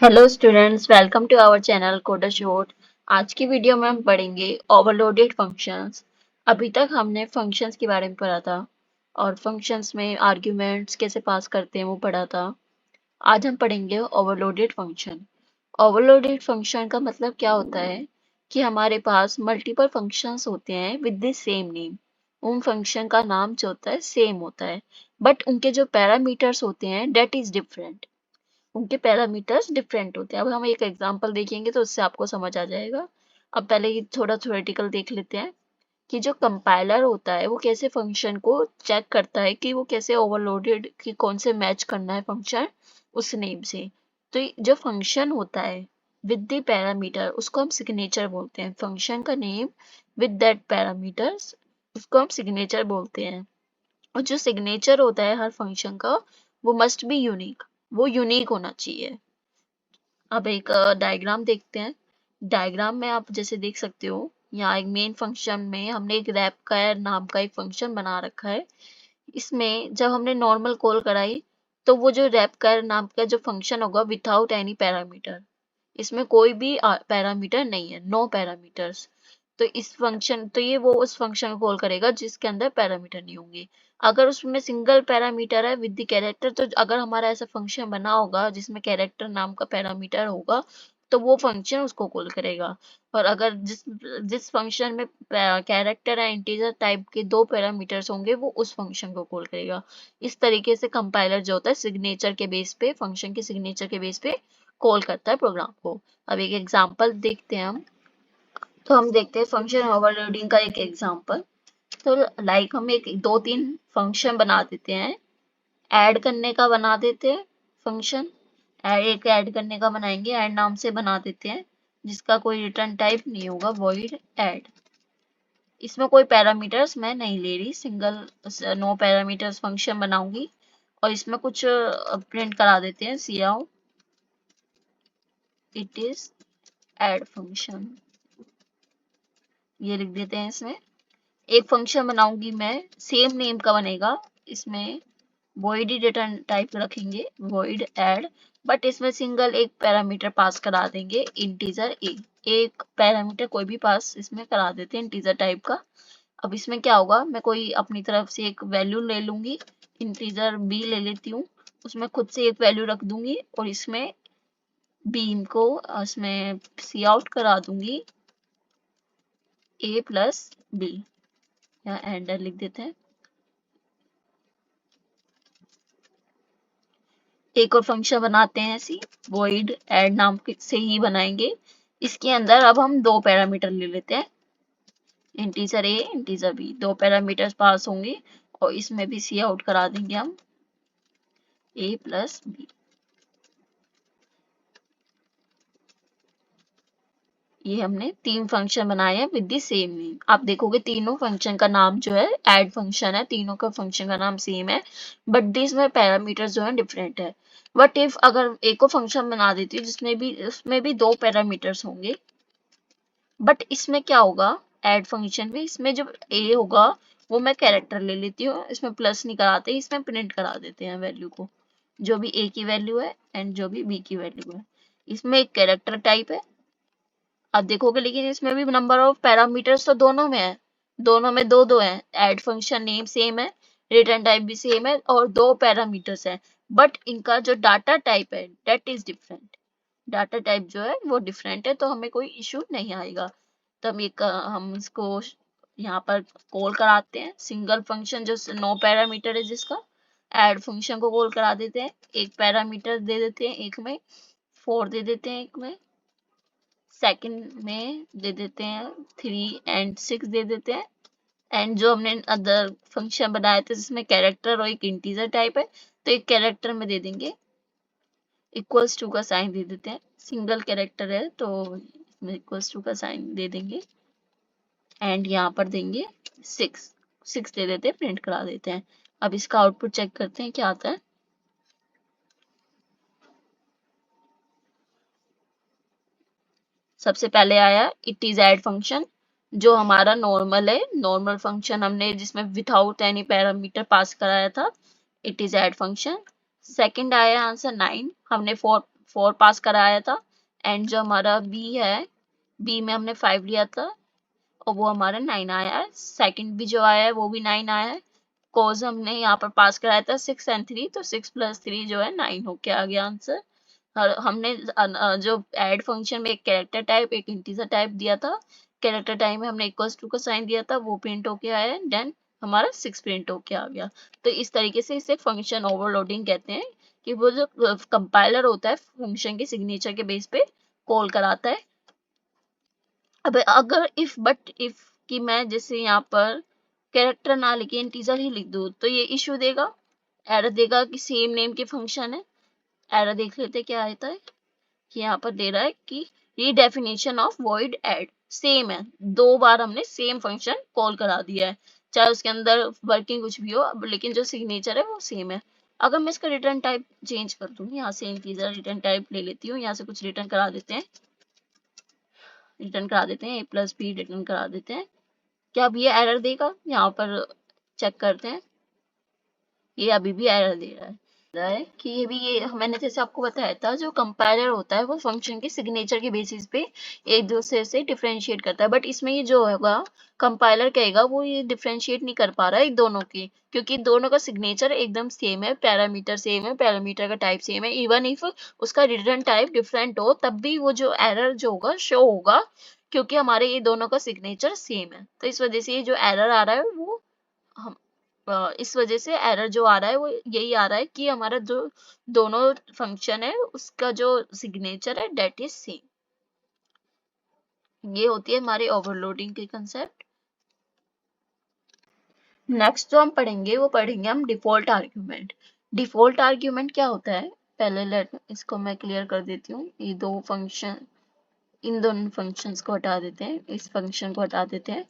Hello students, welcome to our channel coder short. आज की video में हम पढ़ेंगे ओवरलोडेड फंक्शंस। अभी तक हमने फंक्शंस के बारे में पढ़ा था और फंक्शंस में आर्ग्यूमेंट्स कैसे पास करते हैं वो पढ़ा था। आज हम पढ़ेंगे ओवरलोडेड फंक्शन। ओवरलोडेड फंक्शन का मतलब क्या होता है कि हमारे पास मल्टीपल फंक्शंस होते हैं विद द सेम नेम। उन फंक्शन का नाम जो होता है सेम होता है, बट उनके जो पैरामीटर्स होते हैं डेट इज डिफरेंट। उनके पैरामीटर्स डिफरेंट होते हैं। अब हम एक एग्जांपल देखेंगे तो उससे आपको समझ आ जाएगा। अब पहले ये थोड़ा थ्योरेटिकल देख लेते हैं कि जो कंपाइलर होता है वो कैसे फंक्शन को चेक करता है कि वो कैसे ओवरलोडेड कि कौन से मैच करना है फंक्शन उस नेम से। तो जो फंक्शन होता है विद द पैरामीटर उसको हम सिग्नेचर बोलते हैं। फंक्शन का नेम विद दैट पैरामीटर्स उसको हम सिग्नेचर बोलते हैं। और जो सिग्नेचर होता है हर फंक्शन का वो मस्ट बी यूनिक, वो यूनिक होना चाहिए। अब एक डायग्राम देखते हैं। डायग्राम में आप जैसे देख सकते हो, यहाँ एक मेन फंक्शन में हमने एक रैपकायर नाम का एक फंक्शन बना रखा है। इसमें जब हमने नॉर्मल कॉल कराई तो वो जो रैपकायर नाम का जो फंक्शन होगा विथआउट एनी पैरामीटर, इसमें कोई भी पैरामीटर नहीं है, नो पैरामीटर्स। तो इस फंक्शन तो ये वो उस फंक्शन को कॉल करेगा जिसके अंदर पैरामीटर नहीं होंगे। अगर उसमें सिंगल पैरामीटर है विद द कैरेक्टर, तो अगर हमारा ऐसा फंक्शन बना होगा जिसमें कैरेक्टर नाम का पैरामीटर होगा तो वो फंक्शन उसको कॉल करेगा। और अगर जिस जिस फंक्शन में कैरेक्टर या इंटीजर टाइप के दो पैरामीटर्स होंगे वो उस फंक्शन को कॉल करेगा। इस तरीके से कंपाइलर जो होता है सिग्नेचर के बेस पे, फंक्शन के सिग्नेचर के बेस पे कॉल करता है प्रोग्राम को। अब एक एग्जांपल देखते हैं हम। तो हम देखते हैं फंक्शन ओवरलोडिंग का एक एग्जांपल। तो लाइक हम एक दो तीन फंक्शन बना देते हैं। ऐड करने का बना देते हैं फंक्शन। एक ऐड करने का बनाएंगे, ऐड नाम से बना देते हैं जिसका कोई रिटर्न टाइप नहीं होगा, वॉइड ऐड। इसमें कोई पैरामीटर्स मैं नहीं ले रही, सिंगल नो पैरामीटर्स फंक्शन बनाऊंगी। और इसमें कुछ प्रिंट करा देते हैं, see out it is add function, ये लिख देते हैं इसमें। एक फंक्शन बनाऊंगी मैं, सेम नेम का बनेगा। इसमें void रिटर्न टाइप रखेंगे, void add। बट इसमें सिंगल एक पैरामीटर पास करा देंगे, इंटीजर ए। एक पैरामीटर कोई भी पास इसमें करा देते हैं इंटीजर टाइप का। अब इसमें क्या होगा, मैं कोई अपनी तरफ से एक वैल्यू ले लूंगी, इंटीजर बी ले लेती हूँ। उसमें खुद से एक वैल्यू रख दूंगी और इसमें बी को इसमें सी आउट करा दूंगी ए प्लस बी, या एंडर लिख देते हैं। एक और फंक्शन बनाते हैं ऐसी, void add नाम से ही बनाएंगे। इसके अंदर अब हम दो पैरामीटर ले लेते हैं, इंटीजर ए इंटीजर बी, दो पैरामीटर्स पास होंगे और इसमें भी सी आउट करा देंगे हम ए प्लस बी। ये हमने तीन फंक्शन बनाए हैं विद द सेम नेम। आप देखोगे तीनों फंक्शन का नाम जो है ऐड फंक्शन है, तीनों का फंक्शन का नाम सेम है, बट दिस में पैरामीटर्स जो है डिफरेंट है। बट इफ अगर एक और फंक्शन बना देती हूँ जिसमें भी उसमें भी दो पैरामीटर्स होंगे, बट इसमें क्या होगा, ऐड फंक्शन में इसमें जो ए होगा वो मैं कैरेक्टर ले लेती हूँ, इसमें प्लस नहीं कराते, इसमें प्रिंट करा देते हैं वैल्यू को, जो भी ए की वैल्यू है एंड जो भी बी की वैल्यू है। इसमें एक कैरेक्टर टाइप है। अब देखोगे लेकिन इसमें भी नंबर ऑफ पैरामीटर्स तो दोनों में है, दोनों में दो दो है। ऐड फंक्शन नेम सेम है, रिटर्न टाइप भी सेम है और दो पैरामीटर्स है, बट इनका जो डाटा टाइप है that is different. Data type जो है वो डिफरेंट है, तो हमें कोई इशू नहीं आएगा। तो हम इसको यहाँ पर कॉल कराते हैं सिंगल फंक्शन जो नो पैरामीटर है, जिसका ऐड फंक्शन को कॉल करा देते हैं। एक पैरामीटर दे देते हैं, एक में 4 दे देते हैं, एक में सेकंड में दे देते हैं 3 एंड 6 दे देते हैं। एंड जो हमने अदर फंक्शन बनाए थे जिसमें कैरेक्टर और एक इंटीजर टाइप है, तो एक कैरेक्टर में दे देंगे इक्वल्स टू का साइन दे देते हैं। सिंगल कैरेक्टर है तो इसमें इक्वल्स टू का साइन दे देंगे एंड यहाँ पर देंगे 6 दे देते हैं, प्रिंट करा देते हैं। अब इसका आउटपुट चेक करते हैं क्या आता है। सबसे पहले आया इट इज ऐड फंक्शन, जो हमारा नॉर्मल है, नॉर्मल फंक्शन हमने जिसमें विथआउट एनी पैरामीटर पास कराया था, it is add function. Second आया आंसर 9, हमने 4 पास कराया था, एंड जो हमारा बी है, बी में हमने 5 लिया था और वो हमारा 9 आया है। सेकंड भी जो आया है वो भी 9 आया है। कोज हमने यहाँ पर पास कराया था 6 एंड 3, तो 6 + 3 जो है 9 होके आ गया आंसर। और हमने जो ऐड फंक्शन में एक कैरेक्टर टाइप एक इंटीजर टाइप दिया था, कैरेक्टर टाइप में हमने इक्वल्स टू का साइन दिया था, वो प्रिंट होके आया, देन हमारा 6 प्रिंट होके आ गया। तो इस तरीके से इसे फंक्शन ओवरलोडिंग कहते हैं, कि वो जो कंपाइलर होता है फंक्शन के सिग्नेचर के बेस पे कॉल कराता है। अब अगर इफ बट इफ कि मैं जैसे यहाँ पर कैरेक्टर ना लिखे इंटीजर ही लिख दूँ तो ये इशू देगा, एरर देगा कि सेम नेम के फंक्शन है। एरर देख लेते क्या आता है कि यहाँ पर दे रहा है कि ये definition of void add same है, 2 बार हमने सेम फंक्शन कॉल करा दिया है, चाहे उसके अंदर वर्किंग कुछ भी हो, लेकिन जो सिग्नेचर है वो सेम है। अगर मैं इसका रिटर्न टाइप चेंज कर दूँ, यहाँ से इंटीजर रिटर्न टाइप ले लेती हूँ, यहाँ से कुछ रिटर्न करा देते हैं, a+b रिटर्न करा देते हैं। क्या अब ये एरर देगा? यहाँ पर चेक करते हैं, ये अभी भी एरर दे रहा है कि ये मैंने जैसे आपको बताया था, जो कंपाइलर होता है वो फंक्शन के सिग्नेचर के बेसिस पे एक दूसरे से डिफरेंशिएट करता है, बट इसमें ये जो होगा कंपाइलर कहेगा वो ये डिफरेंशिएट नहीं कर पा रहा है एक दोनों की, क्योंकि दोनों का सिग्नेचर एकदम सेम है, पैरामीटर सेम है, पैरामीटर का टाइप सेम है। इवन इफ उसका रिटर्न टाइप डिफरेंट हो तब भी वो जो एरर जो होगा शो होगा, क्योंकि हमारे ये दोनों का सिग्नेचर सेम है। तो इस वजह से ये जो एरर आ रहा है वो हम इस वजह से एरर जो आ रहा है वो यही आ रहा है कि हमारा जो दोनों फंक्शन है उसका जो सिग्नेचर है डेट इज सेम। ये होती है हमारी ओवरलोडिंग की कंसेप्ट। नेक्स्ट जो हम पढ़ेंगे वो पढ़ेंगे हम डिफॉल्ट आर्ग्यूमेंट। डिफॉल्ट आर्ग्यूमेंट क्या होता है, पहले लेट इसको मैं क्लियर कर देती हूँ। ये दो फंक्शन, इन दोनों फंक्शंस को हटा देते हैं, इस फंक्शन को हटा देते हैं।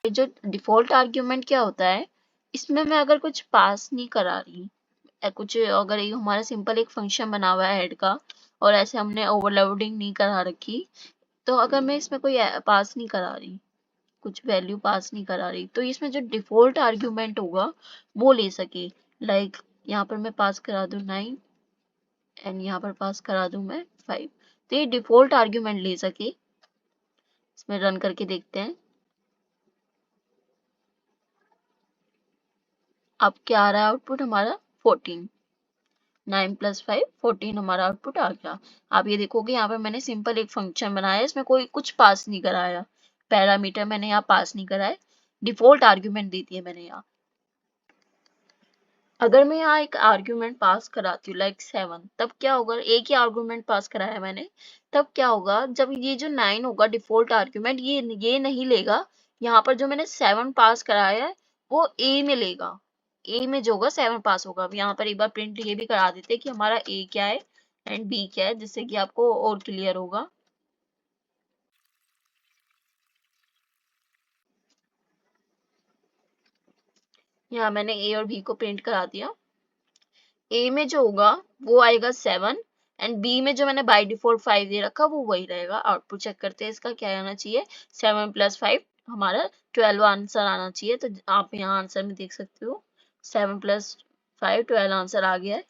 जो डिफॉल्ट आर्ग्यूमेंट क्या होता है, इसमें मैं अगर कुछ पास नहीं करा रही, कुछ अगर ये हमारा सिंपल एक फंक्शन बना हुआ है हेड का और ऐसे हमने ओवरलोडिंग नहीं करा रखी, तो अगर मैं इसमें कोई पास नहीं करा रही, कुछ वैल्यू पास नहीं करा रही, तो इसमें जो डिफॉल्ट आर्ग्यूमेंट होगा वो ले सके। लाइक यहाँ पर मैं पास करा दूँ 9 एंड यहाँ पर पास करा दूँ मैं 5, तो ये डिफॉल्ट आर्ग्यूमेंट ले सके। इसमें रन करके देखते हैं अब क्या आ रहा है आउटपुट हमारा 14। 9 + 5 14 हमारा आउटपुट आ गया। आप ये देखोगे यहाँ पर मैंने सिंपल एक फंक्शन बनाया है, इसमें कोई कुछ पास नहीं कराया, पैरामीटर मैंने यहाँ पास नहीं कराया, डिफॉल्ट आर्ग्यूमेंट दी थी मैंने यहाँ। अगर मैं यहाँ एक आर्ग्यूमेंट पास कराती हूँ लाइक 7, तब क्या होगा, एक ही आर्ग्यूमेंट पास कराया मैंने, तब क्या होगा, जब ये जो 9 होगा डिफॉल्ट आर्ग्यूमेंट ये नहीं लेगा, यहाँ पर जो मैंने 7 पास कराया है वो ए में लेगा, ए में जो होगा 7 पास होगा। अब यहाँ पर एक बार प्रिंट ये भी करा देते हैं कि हमारा ए क्या है एंड बी क्या है, जिससे कि आपको और क्लियर होगा। यहाँ मैंने ए और बी को प्रिंट करा दिया। ए में जो होगा वो आएगा 7 एंड बी में जो मैंने बाय डिफॉल्ट 5 दे रखा वो वही रहेगा। आउटपुट चेक करते हैं इसका क्या आना चाहिए, 7 + 5 हमारा 12 आंसर आना चाहिए। तो आप यहाँ आंसर में देख सकते हो 7 + 5 12 आंसर आ गया है।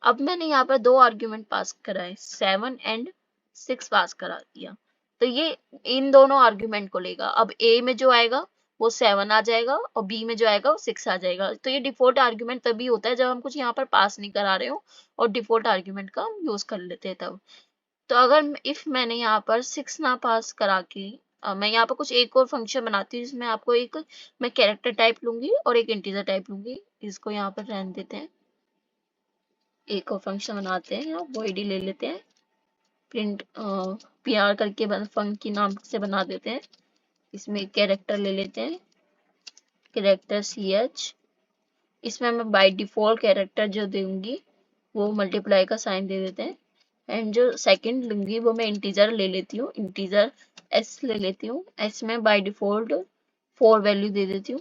अब मैंने यहाँ पर दो आर्ग्यूमेंट पास कराए, 7 एंड 6 पास करा दिया, तो ये इन दोनों आर्ग्यूमेंट को लेगा। अब ए में जो आएगा वो 7 आ जाएगा और बी में जो आएगा वो 6 आ जाएगा। तो ये डिफॉल्ट आर्ग्यूमेंट तभी होता है जब हम कुछ यहाँ पर पास नहीं करा रहे हो और डिफॉल्ट आर्ग्यूमेंट का हम यूज कर लेते हैं तब। तो अगर इफ मैंने यहाँ पर 6 ना पास करा के मैं यहाँ पर कुछ एक और फंक्शन बनाती हूँ जिसमें आपको एक मैं कैरेक्टर टाइप लूंगी और एक इंटीजर टाइप लूंगी, इसको यहाँ पर रहने देते हैं। एक और फंक्शन बनाते हैं, वॉइड ले लेते हैं, प्रिंट पीआर करके फंक्शन नाम से बना देते हैं। इसमें कैरेक्टर ले लेते हैं, कैरेक्टर ch, इसमें मैं बाय डिफॉल्ट कैरेक्टर जो दूंगी वो मल्टीप्लाई का साइन दे देते हैं, एंड जो सेकंड लूंगी वो मैं इंटीजर ले लेती हूँ, इंटीजर s ले लेती हूँ, s में बाय डिफॉल्ट 4 वैल्यू दे देती हूँ।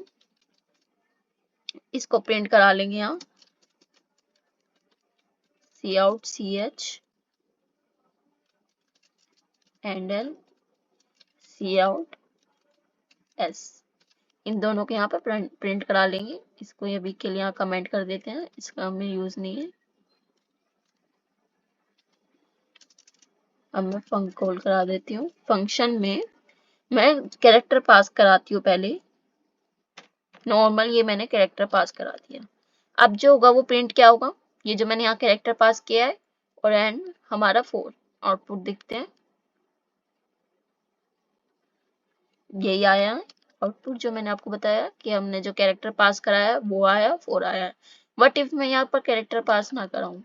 इसको प्रिंट करा लेंगे यहाँ cout ch and then cout s, इन दोनों के यहाँ पर प्रिंट करा लेंगे। इसको ये अभी के लिए यहाँ कमेंट कर देते हैं, इसका हमें यूज नहीं है। अब मैं फंक कॉल करा देती हूँ। फंक्शन में मैं कैरेक्टर पास कराती हूँ पहले। नॉर्मल ये मैंने कैरेक्टर पास करा दिया। अब जो होगा वो प्रिंट क्या होगा, ये जो मैंने यहाँ कैरेक्टर पास किया है और एंड हमारा 4 आउटपुट दिखते हैं, यही आया है आउटपुट जो मैंने आपको बताया कि हमने जो कैरेक्टर पास कराया वो आया, 4 आया है। बट इफ मैं यहाँ पर कैरेक्टर पास ना कराऊं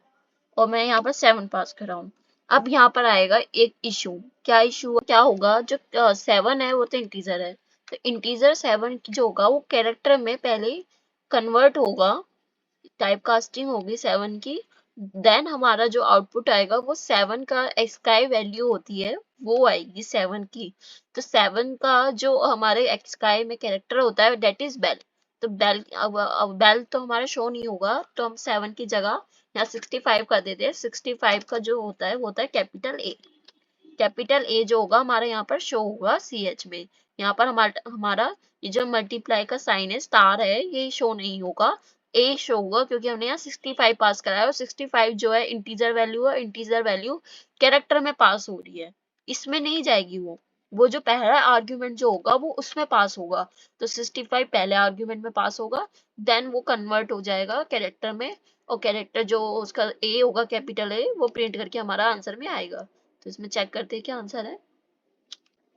और मैं यहाँ पर 7 पास कराऊं, अब यहाँ पर आएगा एक इशू। क्या इशू, क्या होगा, जो 7 है वो तो इंटीजर है, तो इंटीजर 7 जो होगा वो कैरेक्टर में पहले कन्वर्ट होगा, टाइप कास्टिंग होगी 7 की। देन हमारा जो आउटपुट आएगा वो 7 का एक्सकाई वैल्यू होती है वो आएगी 7 की। तो 7 का जो हमारे एक्सकाई में कैरेक्टर होता है दैट इज बेल। तो बेल, अब बेल तो हमारा शो नहीं होगा, तो हम 7 की जगह यहाँ 65 कर देते हैं। 65 का जो होता है वो होता है कैपिटल ए। कैपिटल ए जो होगा हमारा यहाँ पर शो होगा CH में। यहाँ पर हमारा ये जो मल्टीप्लाई का साइन है, स्टार है, ये शो नहीं होगा, ए शो होगा, क्योंकि हमने यहाँ 65 पास कराया और 65 जो है इंटीजर वैल्यू है। इंटीजर वैल्यू कैरेक्टर में पास हो रही है, इसमें नहीं जाएगी वो जो पहला आर्ग्यूमेंट जो होगा वो उसमें पास होगा। तो 65 पहले आर्ग्यूमेंट में पास होगा, देन वो कन्वर्ट हो जाएगा कैरेक्टर में, और कैरेक्टर जो उसका ए होगा कैपिटल ए वो प्रिंट करके हमारा आंसर में आएगा। तो इसमें चेक करते हैं क्या आंसर है।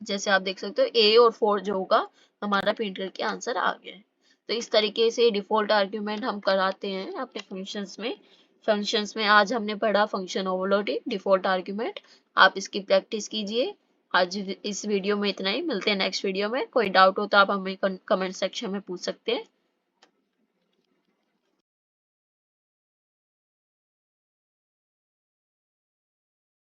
जैसे आप देख सकते हो ए और 4 जो होगा हमारा प्रिंट करके आंसर आ गया है। तो इस तरीके से डिफॉल्ट आर्ग्यूमेंट हम कराते हैं अपने फंक्शंस में। आज हमने पढ़ा फंक्शन ओवरलोडिंग, डिफॉल्ट आर्ग्यूमेंट। आप इसकी प्रैक्टिस कीजिए। आज इस वीडियो में इतना ही, मिलते हैं नेक्स्ट वीडियो में। कोई डाउट हो तो आप हमें कमेंट सेक्शन में पूछ सकते हैं।